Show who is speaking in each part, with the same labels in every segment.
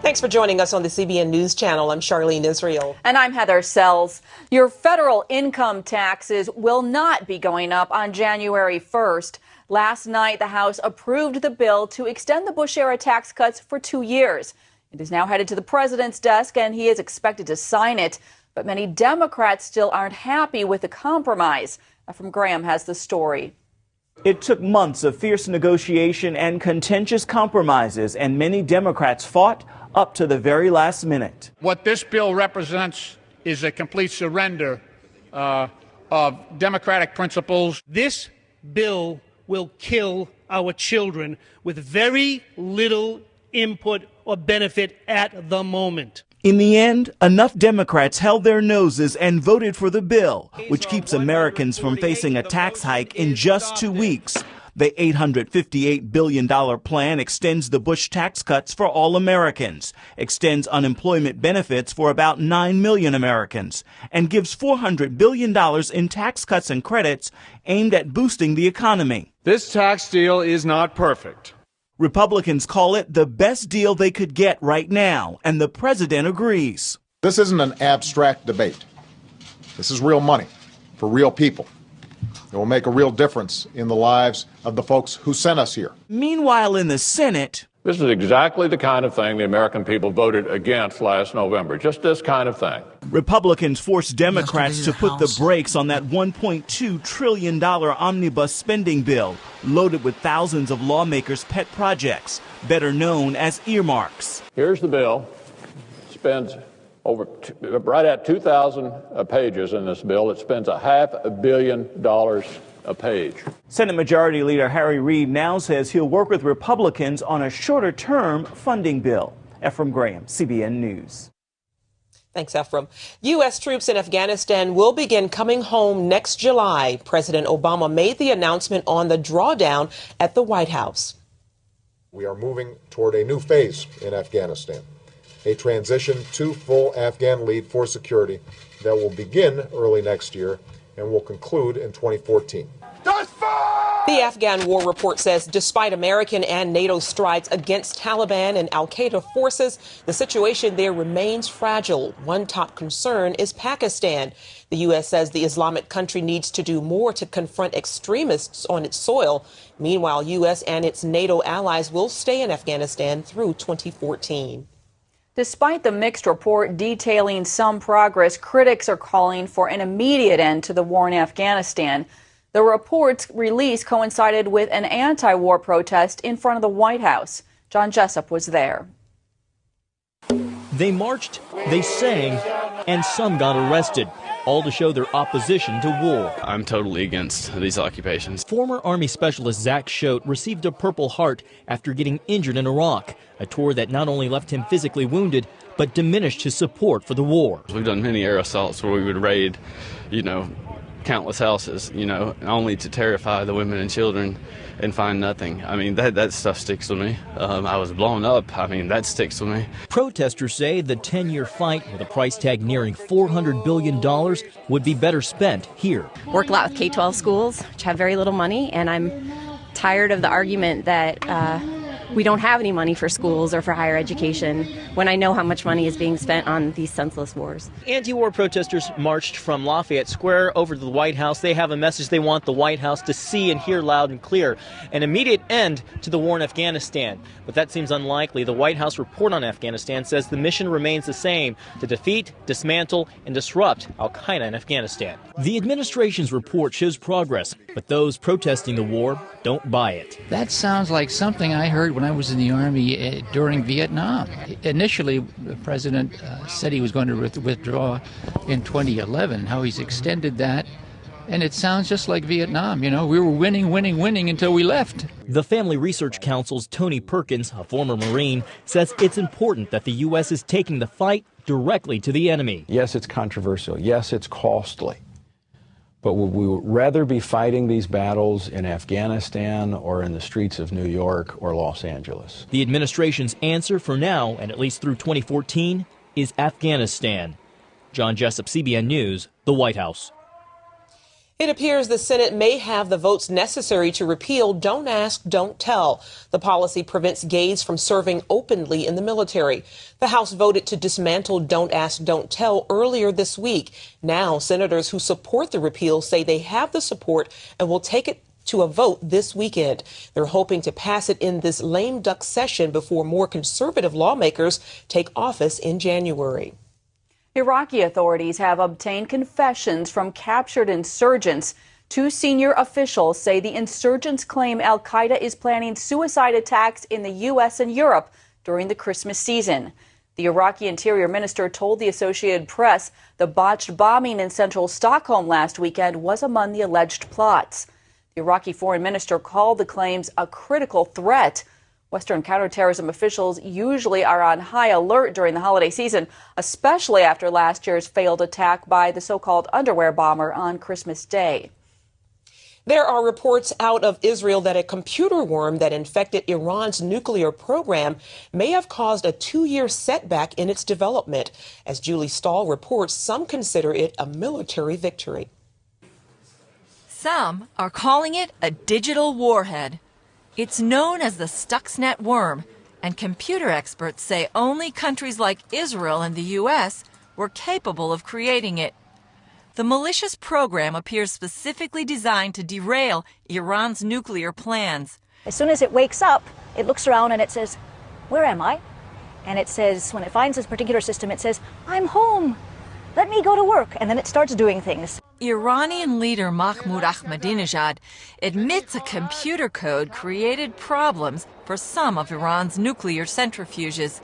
Speaker 1: Thanks for joining us on the CBN News Channel. I'm Charlene Israel.
Speaker 2: And I'm Heather Sells. Your federal income taxes will not be going up on January 1st. Last night, the House approved the bill to extend the Bush-era tax cuts for 2 years. It is now headed to the president's desk, and he is expected to sign it. But many Democrats still aren't happy with the compromise. Ephraim Graham has the story.
Speaker 3: It took months of fierce negotiation and contentious compromises, and many Democrats fought up to the very last minute.
Speaker 4: What this bill represents is a complete surrender of democratic principles.
Speaker 5: This bill will kill our children with very little input or benefit at the moment.
Speaker 3: In the end, enough Democrats held their noses and voted for the bill, which keeps Americans from facing a tax hike in just 2 weeks. The $858 billion plan extends the Bush tax cuts for all Americans, extends unemployment benefits for about 9 million Americans, and gives $400 billion in tax cuts and credits aimed at boosting the economy.
Speaker 6: This tax deal is not perfect.
Speaker 3: Republicans call it the best deal they could get right now, and the president agrees.
Speaker 7: This isn't an abstract debate. This is real money for real people. It will make a real difference in the lives of the folks who sent us here.
Speaker 3: Meanwhile, in the Senate,
Speaker 8: this is exactly the kind of thing the American people voted against last November. Just this kind of thing.
Speaker 3: Republicans forced Democrats to put the brakes on that $1.2 trillion omnibus spending bill, loaded with thousands of lawmakers' pet projects, better known as earmarks.
Speaker 8: Here's the bill. It spends right at 2,000 pages in this bill. It spends $500 million a page.
Speaker 3: Senate Majority Leader Harry Reid now says he'll work with Republicans on a shorter-term funding bill. Ephraim Graham, CBN News.
Speaker 1: Thanks, Ephraim. U.S. troops in Afghanistan will begin coming home next July. President Obama made the announcement on the drawdown at the White House.
Speaker 7: We are moving toward a new phase in Afghanistan, a transition to full Afghan lead for security that will begin early next year and will conclude in 2014.
Speaker 1: The Afghan War Report says despite American and NATO strikes against Taliban and al-Qaeda forces, the situation there remains fragile. One top concern is Pakistan. The U.S. says the Islamic country needs to do more to confront extremists on its soil. Meanwhile, U.S. and its NATO allies will stay in Afghanistan through 2014.
Speaker 2: Despite the mixed report detailing some progress, critics are calling for an immediate end to the war in Afghanistan. The report's release coincided with an anti-war protest in front of the White House. John Jessup was there.
Speaker 9: They marched, they sang, and some got arrested, all to show their opposition to war.
Speaker 10: I'm totally against these occupations.
Speaker 9: Former Army Specialist Zach Schote received a Purple Heart after getting injured in Iraq, a tour that not only left him physically wounded, but diminished his support for the war.
Speaker 10: We've done many air assaults where we would raid, countless houses, only to terrify the women and children and find nothing. I mean, that stuff sticks with me. I was blown up. I mean, that sticks with me.
Speaker 9: Protesters say the 10-year fight, with a price tag nearing $400 billion, would be better spent here.
Speaker 11: Work a lot with K-12 schools, which have very little money, and I'm tired of the argument that we don't have any money for schools or for higher education when I know how much money is being spent on these senseless wars.
Speaker 9: Anti-war protesters marched from Lafayette Square over to the White House. They have a message they want the White House to see and hear loud and clear: an immediate end to the war in Afghanistan. But that seems unlikely. The White House report on Afghanistan says the mission remains the same: to defeat, dismantle, and disrupt al-Qaeda in Afghanistan. The administration's report shows progress, but those protesting the war don't buy it.
Speaker 12: That sounds like something I heard when I was in the Army during Vietnam. Initially, the president said he was going to withdraw in 2011, how he's extended that. And it sounds just like Vietnam. We were winning until we left.
Speaker 9: The Family Research Council's Tony Perkins, a former Marine, says it's important that the U.S. is taking the fight directly to the enemy.
Speaker 13: Yes, it's controversial. Yes, it's costly. But we would rather be fighting these battles in Afghanistan or in the streets of New York or Los Angeles.
Speaker 9: The administration's answer for now, and at least through 2014, is Afghanistan. John Jessup, CBN News, the White House.
Speaker 1: It appears the Senate may have the votes necessary to repeal Don't Ask, Don't Tell. The policy prevents gays from serving openly in the military. The House voted to dismantle Don't Ask, Don't Tell earlier this week. Now, senators who support the repeal say they have the support and will take it to a vote this weekend. They're hoping to pass it in this lame duck session before more conservative lawmakers take office in January.
Speaker 2: Iraqi authorities have obtained confessions from captured insurgents. Two senior officials say the insurgents claim al-Qaeda is planning suicide attacks in the U.S. and Europe during the Christmas season. The Iraqi Interior Minister told the Associated Press the botched bombing in central Stockholm last weekend was among the alleged plots. The Iraqi foreign minister called the claims a critical threat. Western counterterrorism officials usually are on high alert during the holiday season, especially after last year's failed attack by the so-called underwear bomber on Christmas Day.
Speaker 1: There are reports out of Israel that a computer worm that infected Iran's nuclear program may have caused a 2-year setback in its development. As Julie Stahl reports, some consider it a military victory.
Speaker 14: Some are calling it a digital warhead. It's known as the Stuxnet worm, and computer experts say only countries like Israel and the U.S. were capable of creating it. The malicious program appears specifically designed to derail Iran's nuclear plans.
Speaker 15: As soon as it wakes up, it looks around and it says, "Where am I?" And it says, when it finds this particular system, it says, "I'm home. Let me go to work." And then it starts doing things.
Speaker 14: Iranian leader Mahmoud Ahmadinejad admits a computer code created problems for some of Iran's nuclear centrifuges.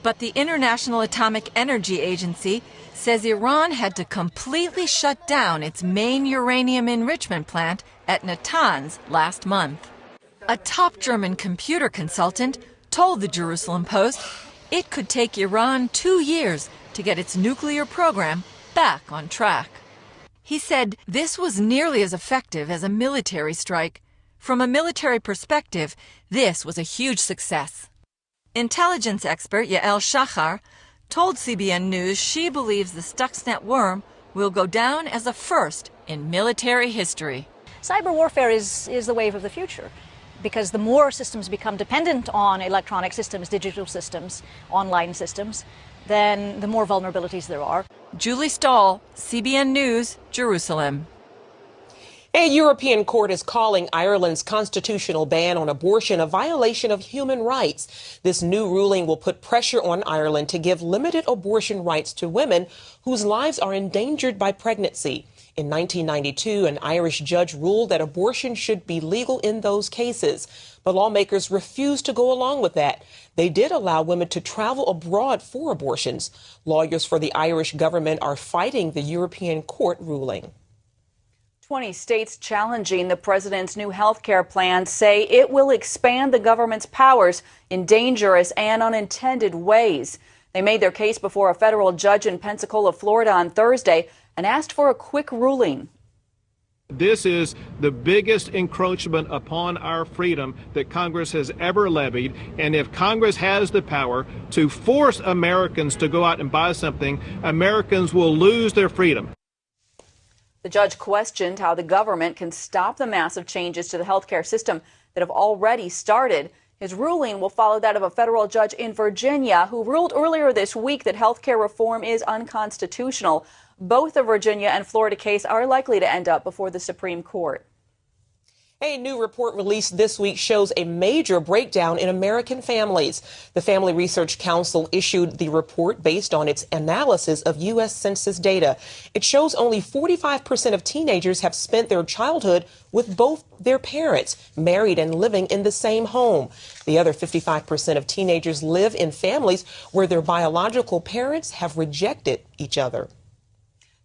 Speaker 14: But the International Atomic Energy Agency says Iran had to completely shut down its main uranium enrichment plant at Natanz last month. A top German computer consultant told the Jerusalem Post it could take Iran 2 years to get its nuclear program back on track. He said this was nearly as effective as a military strike. From a military perspective, this was a huge success. Intelligence expert Yael Shachar told CBN News she believes the Stuxnet worm will go down as a first in military history.
Speaker 15: Cyber warfare is the wave of the future, because the more systems become dependent on electronic systems, digital systems, online systems, then the more vulnerabilities there are.
Speaker 14: Julie Stahl, CBN News, Jerusalem.
Speaker 1: A European court is calling Ireland's constitutional ban on abortion a violation of human rights. This new ruling will put pressure on Ireland to give limited abortion rights to women whose lives are endangered by pregnancy. In 1992, an Irish judge ruled that abortion should be legal in those cases, but lawmakers refused to go along with that. They did allow women to travel abroad for abortions. Lawyers for the Irish government are fighting the European court ruling.
Speaker 2: 20 states challenging the president's new health care plan say it will expand the government's powers in dangerous and unintended ways. They made their case before a federal judge in Pensacola, Florida on Thursday and asked for a quick ruling.
Speaker 16: This is the biggest encroachment upon our freedom that Congress has ever levied. And if Congress has the power to force Americans to go out and buy something, Americans will lose their freedom.
Speaker 2: The judge questioned how the government can stop the massive changes to the healthcare system that have already started. His ruling will follow that of a federal judge in Virginia who ruled earlier this week that healthcare reform is unconstitutional. Both the Virginia and Florida case are likely to end up before the Supreme Court.
Speaker 1: A new report released this week shows a major breakdown in American families. The Family Research Council issued the report based on its analysis of U.S. Census data. It shows only 45% of teenagers have spent their childhood with both their parents, married and living in the same home. The other 55% of teenagers live in families where their biological parents have rejected each other.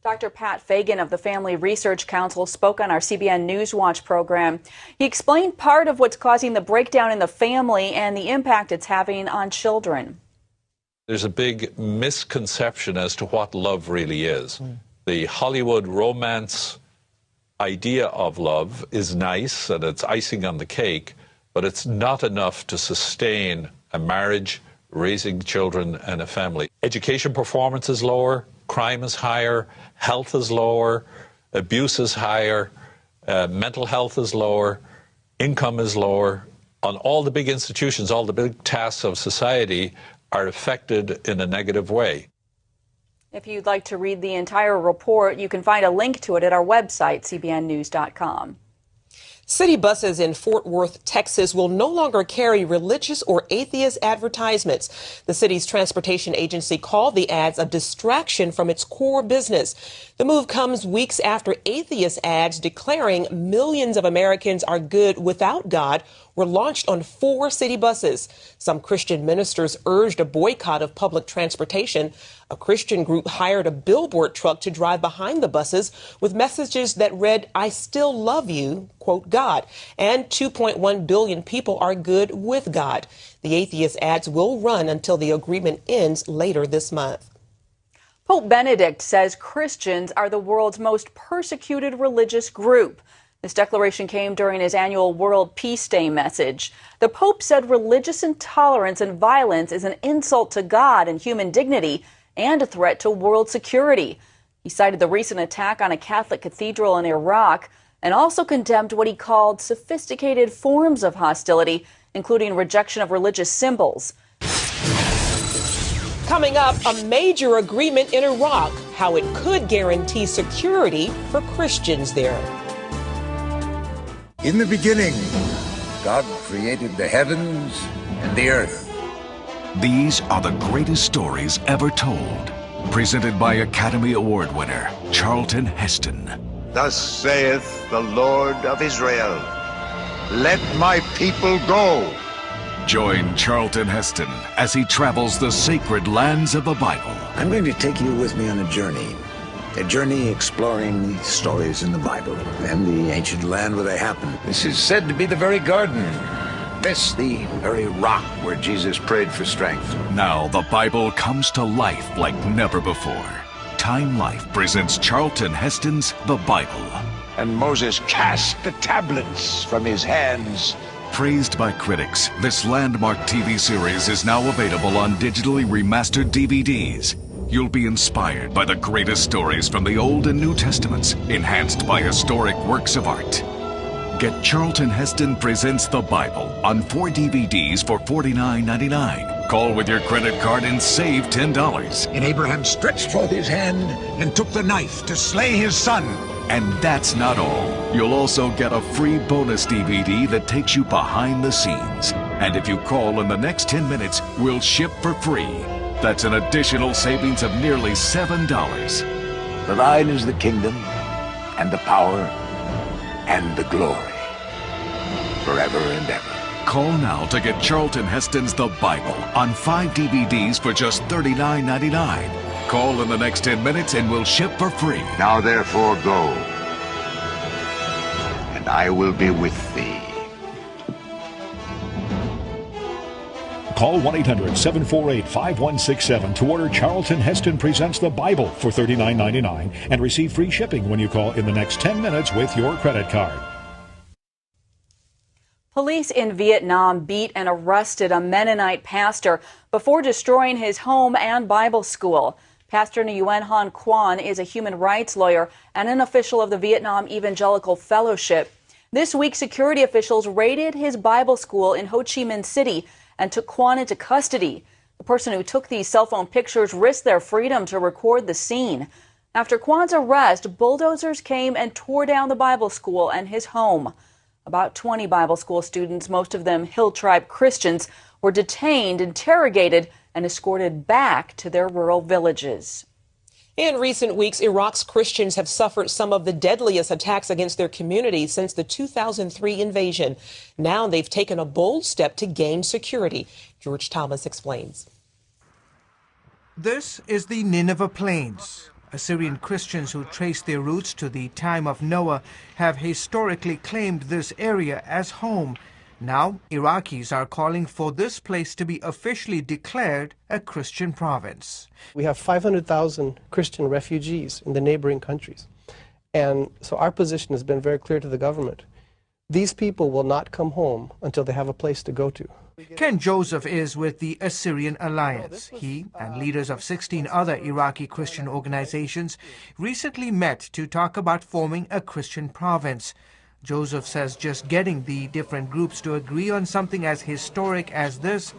Speaker 2: Dr. Pat Fagan of the Family Research Council spoke on our CBN Newswatch program. He explained part of what's causing the breakdown in the family and the impact it's having on children.
Speaker 17: There's a big misconception as to what love really is. The Hollywood romance idea of love is nice and it's icing on the cake, but it's not enough to sustain a marriage, raising children and a family. Education performance is lower, crime is higher, health is lower, abuse is higher, mental health is lower, income is lower. On all the big institutions, all the big tasks of society are affected in a negative way.
Speaker 2: If you'd like to read the entire report, you can find a link to it at our website, cbnnews.com.
Speaker 1: City buses in Fort Worth, Texas will no longer carry religious or atheist advertisements. The city's transportation agency called the ads a distraction from its core business. The move comes weeks after atheist ads declaring millions of Americans are good without God were launched on 4 city buses. Some Christian ministers urged a boycott of public transportation. A Christian group hired a billboard truck to drive behind the buses with messages that read, "I still love you," quote, God, and 2.1 billion people are good with God. The atheist ads will run until the agreement ends later this month.
Speaker 2: Pope Benedict says Christians are the world's most persecuted religious group. This declaration came during his annual World Peace Day message. The Pope said religious intolerance and violence is an insult to God and human dignity and a threat to world security. He cited the recent attack on a Catholic cathedral in Iraq and also condemned what he called sophisticated forms of hostility, including rejection of religious symbols.
Speaker 1: Coming up, a major agreement in Iraq, how it could guarantee security for Christians there.
Speaker 18: In the beginning, God created the heavens and the earth.
Speaker 19: These are the greatest stories ever told. Presented by Academy Award winner Charlton Heston.
Speaker 18: Thus saith the Lord of Israel, let my people go.
Speaker 19: Join Charlton Heston as he travels the sacred lands of the Bible.
Speaker 18: I'm going to take you with me on a journey exploring the stories in the Bible and the ancient land where they happened. This is said to be the very garden. This, the very rock where Jesus prayed for strength.
Speaker 19: Now the Bible comes to life like never before. Time Life presents Charlton Heston's The Bible.
Speaker 18: And Moses cast the tablets from his hands.
Speaker 19: Praised by critics, this landmark TV series is now available on digitally remastered DVDs. You'll be inspired by the greatest stories from the Old and New Testaments, enhanced by historic works of art. Get Charlton Heston Presents the Bible on 4 DVDs for $49.99. Call with your credit card and save $10.
Speaker 18: And Abraham stretched forth his hand and took the knife to slay his son.
Speaker 19: And that's not all. You'll also get a free bonus DVD that takes you behind the scenes. And if you call in the next 10 minutes, we'll ship for free. That's an additional savings of nearly $7.
Speaker 18: For thine is the kingdom, and the power, and the glory, forever and ever.
Speaker 19: Call now to get Charlton Heston's The Bible on 5 DVDs for just $39.99. Call in the next 10 minutes and we'll ship for free.
Speaker 18: Now therefore go, and I will be with thee.
Speaker 20: Call 1-800-748-5167 to order Charlton Heston Presents the Bible for $39.99 and receive free shipping when you call in the next 10 minutes with your credit card.
Speaker 2: Police in Vietnam beat and arrested a Mennonite pastor before destroying his home and Bible school. Pastor Nguyen Han Quan is a human rights lawyer and an official of the Vietnam Evangelical Fellowship. This week, security officials raided his Bible school in Ho Chi Minh City and took Quan into custody. The person who took these cell phone pictures risked their freedom to record the scene. After Quan's arrest, bulldozers came and tore down the Bible school and his home. About 20 Bible school students, most of them Hill Tribe Christians, were detained, interrogated, and escorted back to their rural villages.
Speaker 1: In recent weeks, Iraq's Christians have suffered some of the deadliest attacks against their community since the 2003 invasion. Now they've taken a bold step to gain security. George Thomas explains.
Speaker 21: This is the Nineveh Plains. Assyrian Christians who trace their roots to the time of Noah have historically claimed this area as home. Now, Iraqis are calling for this place to be officially declared a Christian province.
Speaker 22: We have 500,000 Christian refugees in the neighboring countries. And so our position has been very clear to the government. These people will not come home until they have a place to go to.
Speaker 21: Ken Joseph is with the Assyrian Alliance. He and leaders of 16 other Iraqi Christian organizations recently met to talk about forming a Christian province. Joseph says just getting the different groups to agree on something as historic as this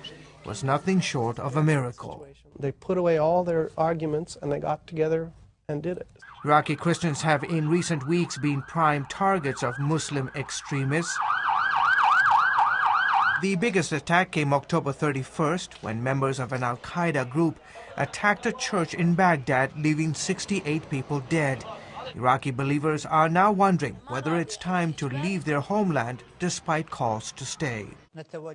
Speaker 21: was nothing short of a miracle.
Speaker 22: They put away all their arguments and they got together and did it.
Speaker 21: Iraqi Christians have in recent weeks been prime targets of Muslim extremists. The biggest attack came October 31st when members of an al-Qaeda group attacked a church in Baghdad, leaving 68 people dead. Iraqi believers are now wondering whether it's time to leave their homeland despite calls to stay.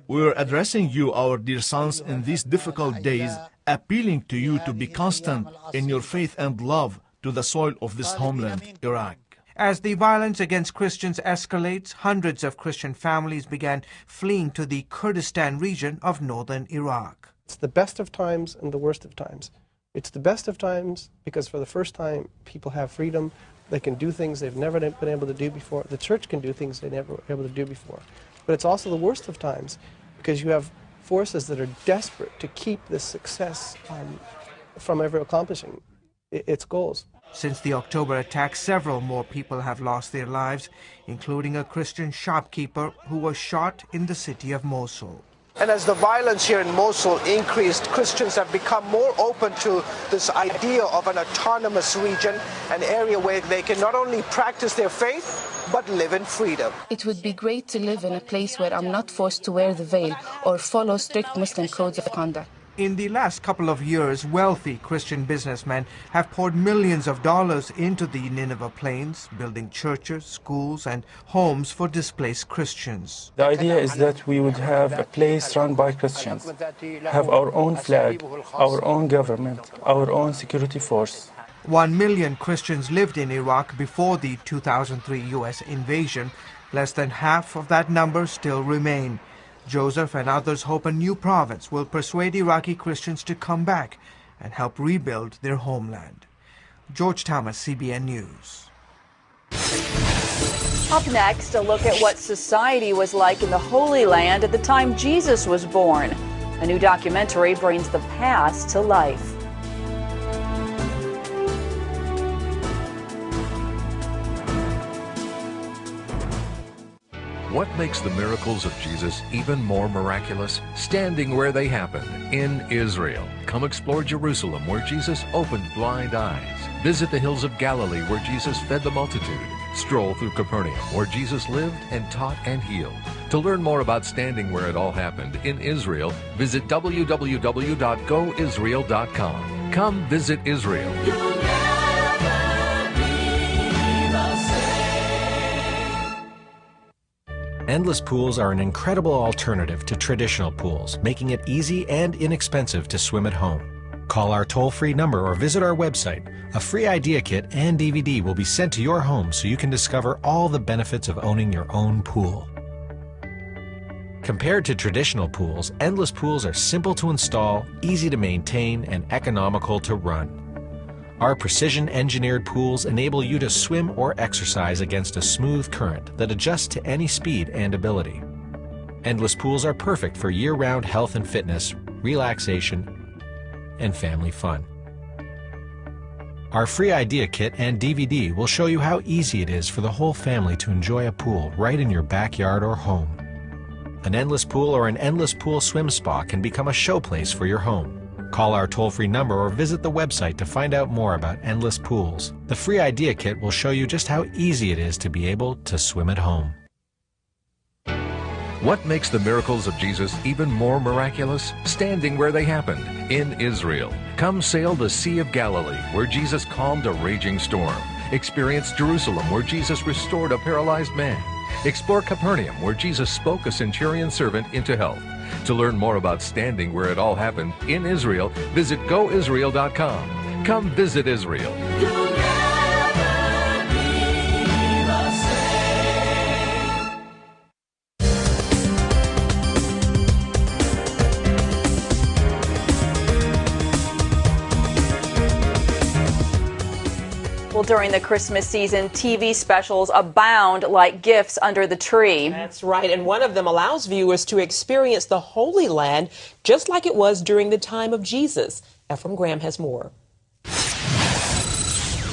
Speaker 4: We are addressing you, our dear sons, in these difficult days, appealing to you to be constant in your faith and love to the soil of this homeland, Iraq.
Speaker 21: As the violence against Christians escalates, hundreds of Christian families began fleeing to the Kurdistan region of northern Iraq.
Speaker 22: It's the best of times and the worst of times. It's the best of times because for the first time people have freedom. They can do things they've never been able to do before. The church can do things they never were able to do before. But it's also the worst of times because you have forces that are desperate to keep this success from ever accomplishing its goals.
Speaker 21: Since the October attack, several more people have lost their lives, including a Christian shopkeeper who was shot in the city of Mosul.
Speaker 22: And as the violence here in Mosul increased, Christians have become more open to this idea of an autonomous region, an area where they can not only practice their faith, but live in freedom.
Speaker 5: It would be great to live in a place where I'm not forced to wear the veil or follow strict Muslim codes of conduct.
Speaker 21: In the last couple of years, wealthy Christian businessmen have poured millions of dollars into the Nineveh Plains, building churches, schools, and homes for displaced Christians.
Speaker 23: The idea is that we would have a place run by Christians, have our own flag, our own government, our own security force.
Speaker 21: 1 million Christians lived in Iraq before the 2003 U.S. invasion. Less than half of that number still remain. Joseph and others hope a new province will persuade Iraqi Christians to come back and help rebuild their homeland. George Thomas, CBN News.
Speaker 2: Up next, a look at what society was like in the Holy Land at the time Jesus was born. A new documentary brings the past to life.
Speaker 24: What makes the miracles of Jesus even more miraculous? Standing where they happened, in Israel. Come explore Jerusalem, where Jesus opened blind eyes. Visit the hills of Galilee, where Jesus fed the multitude. Stroll through Capernaum, where Jesus lived and taught and healed. To learn more about standing where it all happened in Israel, visit www.goisrael.com. Come visit Israel.
Speaker 25: Endless pools are an incredible alternative to traditional pools, making it easy and inexpensive to swim at home. Call our toll-free number or visit our website. A free idea kit and DVD will be sent to your home so you can discover all the benefits of owning your own pool. Compared to traditional pools, endless pools are simple to install, easy to maintain, and economical to run. Our precision-engineered pools enable you to swim or exercise against a smooth current that adjusts to any speed and ability. Endless pools are perfect for year-round health and fitness, relaxation, and family fun. Our free idea kit and DVD will show you how easy it is for the whole family to enjoy a pool right in your backyard or home. An endless pool or an endless pool swim spa can become a showplace for your home. Call our toll-free number or visit the website to find out more about endless pools. The free idea kit will show you just how easy it is to be able to swim at home.
Speaker 24: What makes the miracles of Jesus even more miraculous? Standing where they happened, in Israel. Come sail the Sea of Galilee, where Jesus calmed a raging storm. Experience Jerusalem, where Jesus restored a paralyzed man. Explore Capernaum, where Jesus spoke a centurion servant into health. To learn more about standing where it all happened in Israel, visit goisrael.com. Come visit Israel.
Speaker 2: Well, Well, during the Christmas season, TV specials abound like gifts under the tree.
Speaker 1: That's right, and one of them allows viewers to experience the Holy Land just like it was during the time of Jesus. Ephraim Graham has more.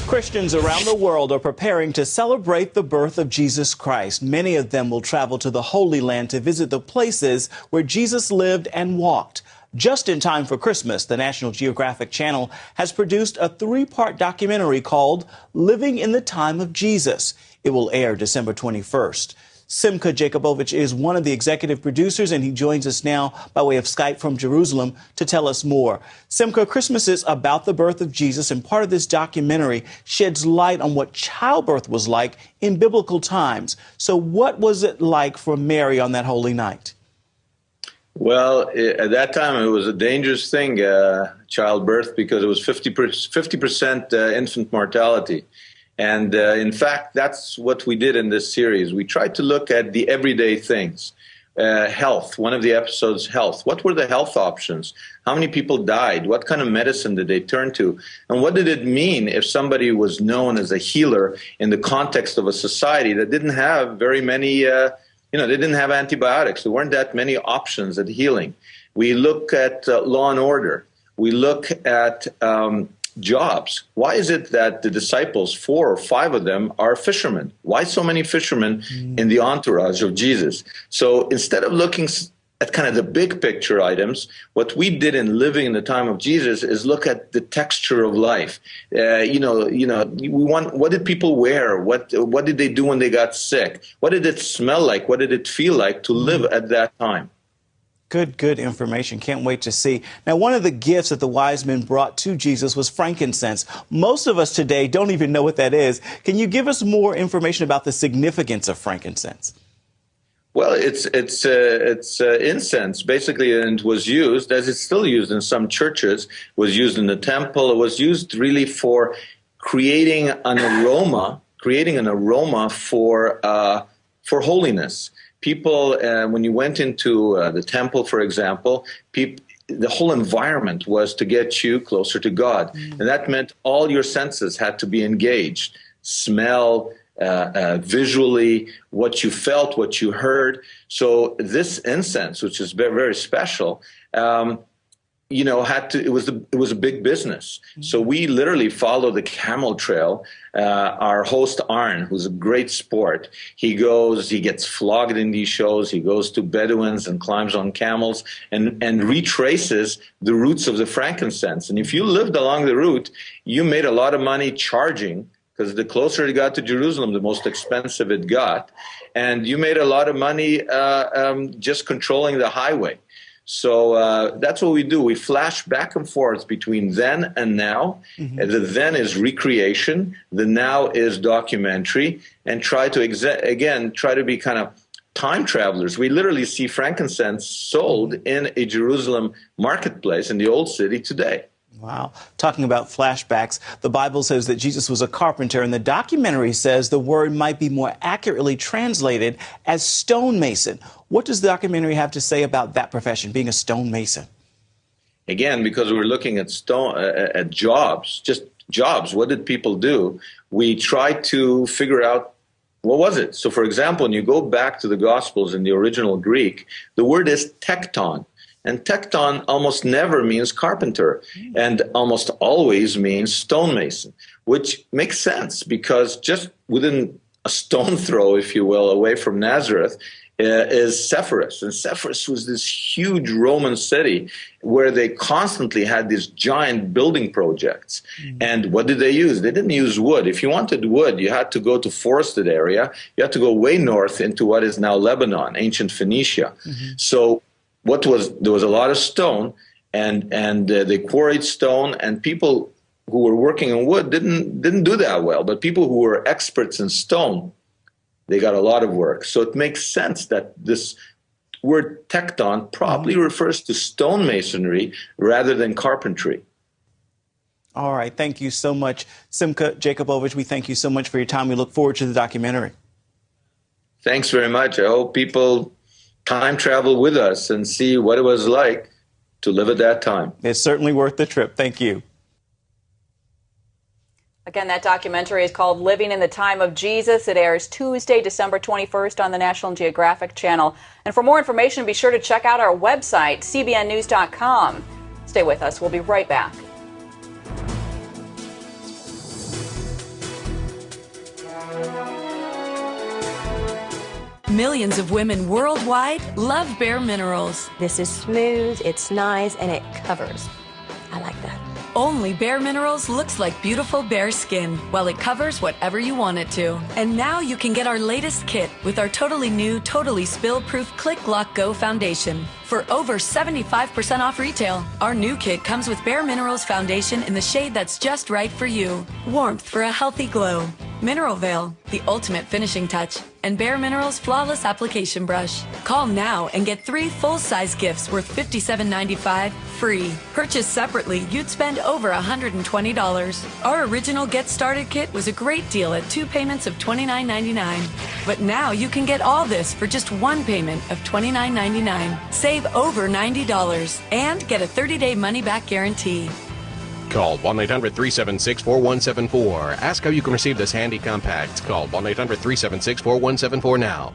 Speaker 3: Christians around the world are preparing to celebrate the birth of Jesus Christ. Many of them will travel to the Holy Land to visit the places where Jesus lived and walked. Just in time for Christmas, the National Geographic Channel has produced a 3-part documentary called Living in the Time of Jesus. It will air December 21st. Simcha Jakubowicz is one of the executive producers, and he joins us now by way of Skype from Jerusalem to tell us more. Simcha, Christmas is about the birth of Jesus, and part of this documentary sheds light on what childbirth was like in biblical times. So what was it like for Mary on that holy night?
Speaker 6: Well, at that time, it was a dangerous thing, childbirth, because it was 50% infant mortality. And in fact, that's what we did in this series. We tried to look at the everyday things. Health, one of the episodes, health. What were the health options? How many people died? What kind of medicine did they turn to? And what did it mean if somebody was known as a healer in the context of a society that didn't have very many, they didn't have antibiotics. There weren't that many options at healing. We look at law and order. We look at jobs. Why is it that the disciples, 4 or 5 of them, are fishermen? Why so many fishermen in the entourage of Jesus? So instead of looking at kind of the big picture items, what we did in Living in the Time of Jesus is look at the texture of life. We want, what did people wear? What did they do when they got sick? What did it smell like? What did it feel like to live at that time?
Speaker 3: Good information. Can't wait to see. Now, one of the gifts that the wise men brought to Jesus was frankincense. Most of us today don't even know what that is. Can you give us more information about the significance of frankincense?
Speaker 6: Well, it's incense, basically, and it was used, as it's still used in some churches, was used in the temple. It was used really for creating an aroma for holiness. People, when you went into the temple, for example, the whole environment was to get you closer to God. And that meant all your senses had to be engaged. Smell, visually, what you felt, what you heard. So this incense, which is very, very special, it was a big business. So we literally follow the camel trail. Our host Arn, who's a great sport, he gets flogged in these shows. He goes to Bedouins and climbs on camels and retraces the roots of the frankincense. And if you lived along the route, you made a lot of money charging, because the closer it got to Jerusalem, the most expensive it got. And you made a lot of money just controlling the highway. So that's what we do. We flash back and forth between then and now. Mm-hmm. The then is recreation. The now is documentary. And try to be kind of time travelers. We literally see frankincense sold in a Jerusalem marketplace in the Old City today.
Speaker 3: Wow. Talking about flashbacks, the Bible says that Jesus was a carpenter, and the documentary says the word might be more accurately translated as stonemason. What does the documentary have to say about that profession, being a stonemason?
Speaker 6: Again, because we're looking at jobs, just jobs. What did people do? We try to figure out, what was it? So, for example, when you go back to the Gospels in the original Greek, the word is tekton. And tekton almost never means carpenter and almost always means stonemason, which makes sense because just within a stone throw, if you will, away from Nazareth is Sepphoris. And Sepphoris was this huge Roman city where they constantly had these giant building projects. Mm-hmm. And what did they use? They didn't use wood. If you wanted wood, you had to go to forested area. You had to go way north into what is now Lebanon, ancient Phoenicia. Mm-hmm. So there was a lot of stone, and they quarried stone, and people who were working in wood didn't do that well. But people who were experts in stone, they got a lot of work. So it makes sense that this word tekton probably refers to stonemasonry rather than carpentry.
Speaker 3: All right. Thank you so much, Simcha Jakubowicz. We thank you so much for your time. We look forward to the documentary.
Speaker 6: Thanks very much. I hope people time travel with us and see what it was like to live at that time.
Speaker 3: It's certainly worth the trip. Thank you.
Speaker 2: Again, that documentary is called Living in the Time of Jesus. It airs Tuesday, December 21st on the National Geographic Channel. And for more information, be sure to check out our website, cbnnews.com. Stay with us. We'll be right back.
Speaker 7: Millions of women worldwide love Bare Minerals.
Speaker 8: This is smooth, it's nice, and it covers. I like that.
Speaker 7: Only Bare Minerals looks like beautiful bare skin, while it covers whatever you want it to. And now you can get our latest kit with our totally new, totally spill-proof Click Lock Go foundation. For over 75% off retail, our new kit comes with Bare Minerals foundation in the shade that's just right for you. Warmth for a healthy glow. Mineral Veil, the ultimate finishing touch, and Bare Minerals Flawless Application Brush. Call now and get 3 full-size gifts worth $57.95 free. Purchased separately, you'd spend over $120. Our original Get Started kit was a great deal at 2 payments of $29.99. But now you can get all this for just 1 payment of $29.99. Save over $90 and get a 30-day money-back guarantee.
Speaker 10: Call 1-800-376-4174. Ask how you can receive this handy compact. Call 1-800-376-4174 now.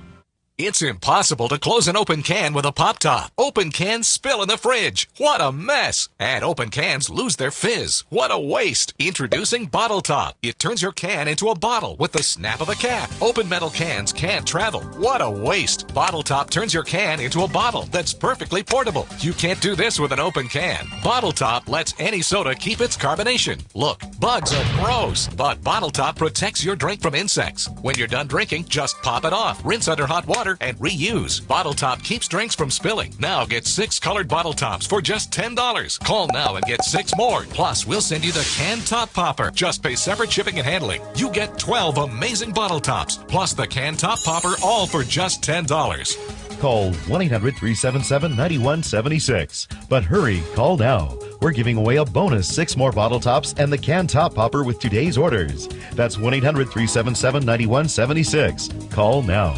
Speaker 24: It's impossible to close an open can with a pop top. Open cans spill in the fridge. What a mess. And open cans lose their fizz. What a waste. Introducing Bottle Top. It turns your can into a bottle with the snap of a cap. Open metal cans can't travel. What a waste. Bottle Top turns your can into a bottle that's perfectly portable. You can't do this with an open can. Bottle Top lets any soda keep its carbonation. Look, bugs are gross, but Bottle Top protects your drink from insects. When you're done drinking, just pop it off. Rinse under hot water and reuse. Bottle Top keeps drinks from spilling. Now get 6 colored Bottle Tops for just $10. Call now and get 6 more. Plus, we'll send you the Can Top Popper. Just pay separate shipping and handling. You get 12 amazing Bottle Tops, plus the Can Top Popper, all for just $10.
Speaker 11: Call 1-800-377-9176. But hurry, call now. We're giving away a bonus 6 more Bottle Tops and the Can Top Popper with today's orders. That's 1-800-377-9176. Call now.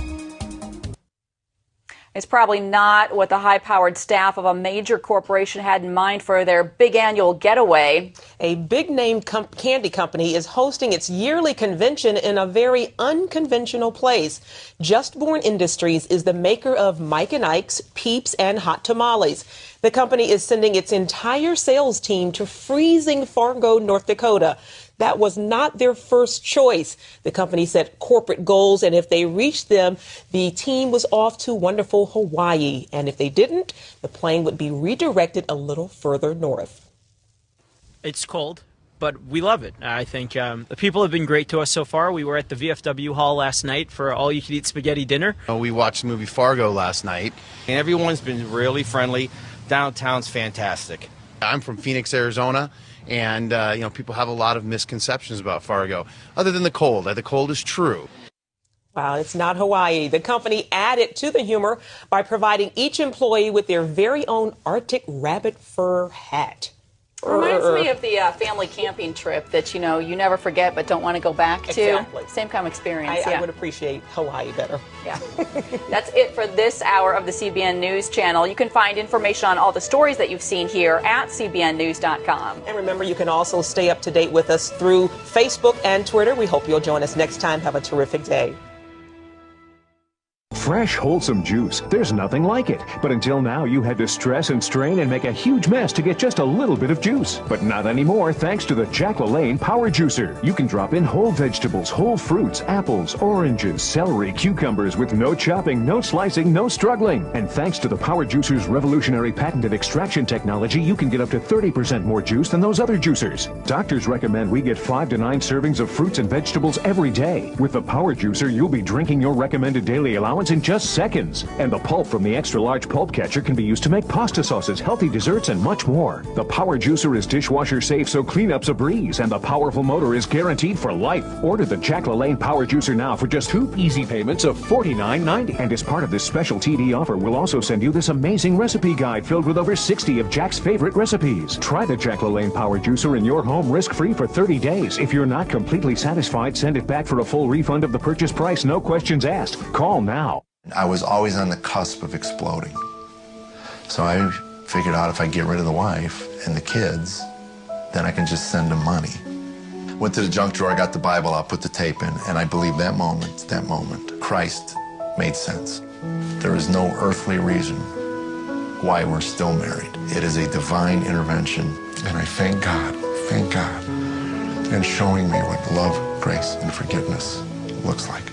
Speaker 2: It's probably not what the high-powered staff of a major corporation had in mind for their big annual getaway.
Speaker 1: A big-name candy company is hosting its yearly convention in a very unconventional place. Just Born Industries is the maker of Mike and Ike's, Peeps, and Hot Tamales. The company is sending its entire sales team to freezing Fargo, North Dakota. That was not their first choice. The company set corporate goals, and if they reached them, the team was off to wonderful Hawaii. And if they didn't, the plane would be redirected a little further north.
Speaker 12: It's cold, but we love it. I think the people have been great to us so far. We were at the VFW Hall last night for all-you-can-eat spaghetti dinner.
Speaker 26: We watched the movie Fargo last night, and everyone's been really friendly. Downtown's fantastic. I'm from Phoenix, Arizona. And, people have a lot of misconceptions about Fargo, other than the cold. The cold is true.
Speaker 1: Wow, it's not Hawaii. The company added to the humor by providing each employee with their very own Arctic rabbit fur hat.
Speaker 2: Reminds me of the family camping trip that, you never forget but don't want to go back to.
Speaker 1: Exactly.
Speaker 2: Same kind of experience.
Speaker 1: I would appreciate Hawaii better.
Speaker 2: Yeah. That's it for this hour of the CBN News Channel. You can find information on all the stories that you've seen here at cbnnews.com.
Speaker 1: And remember, you can also stay up to date with us through Facebook and Twitter. We hope you'll join us next time. Have a terrific day.
Speaker 27: Fresh, wholesome juice. There's nothing like it. But until now, you had to stress and strain and make a huge mess to get just a little bit of juice. But not anymore, thanks to the Jack LaLanne Power Juicer. You can drop in whole vegetables, whole fruits, apples, oranges, celery, cucumbers with no chopping, no slicing, no struggling. And thanks to the Power Juicer's revolutionary patented extraction technology, you can get up to 30% more juice than those other juicers. Doctors recommend we get 5 to 9 servings of fruits and vegetables every day. With the Power Juicer, you'll be drinking your recommended daily allowance in just seconds. And the pulp from the extra large pulp catcher can be used to make pasta sauces, healthy desserts, and much more. The Power Juicer is dishwasher safe, so cleanup's a breeze, and the powerful motor is guaranteed for life. Order the Jack LaLanne Power Juicer now for just 2 easy payments of $49.90. And as part of this special TD offer, we'll also send you this amazing recipe guide filled with over 60 of Jack's favorite recipes. Try the Jack LaLanne Power Juicer in your home risk-free for 30 days. If you're not completely satisfied, send it back for a full refund of the purchase price, no questions asked. Call now.
Speaker 28: I was always on the cusp of exploding. So I figured out if I get rid of the wife and the kids, then I can just send them money. Went to the junk drawer, I got the Bible out, put the tape in, and I believe that moment, Christ made sense. There is no earthly reason why we're still married. It is a divine intervention, and I thank God, in showing me what love, grace, and forgiveness looks like.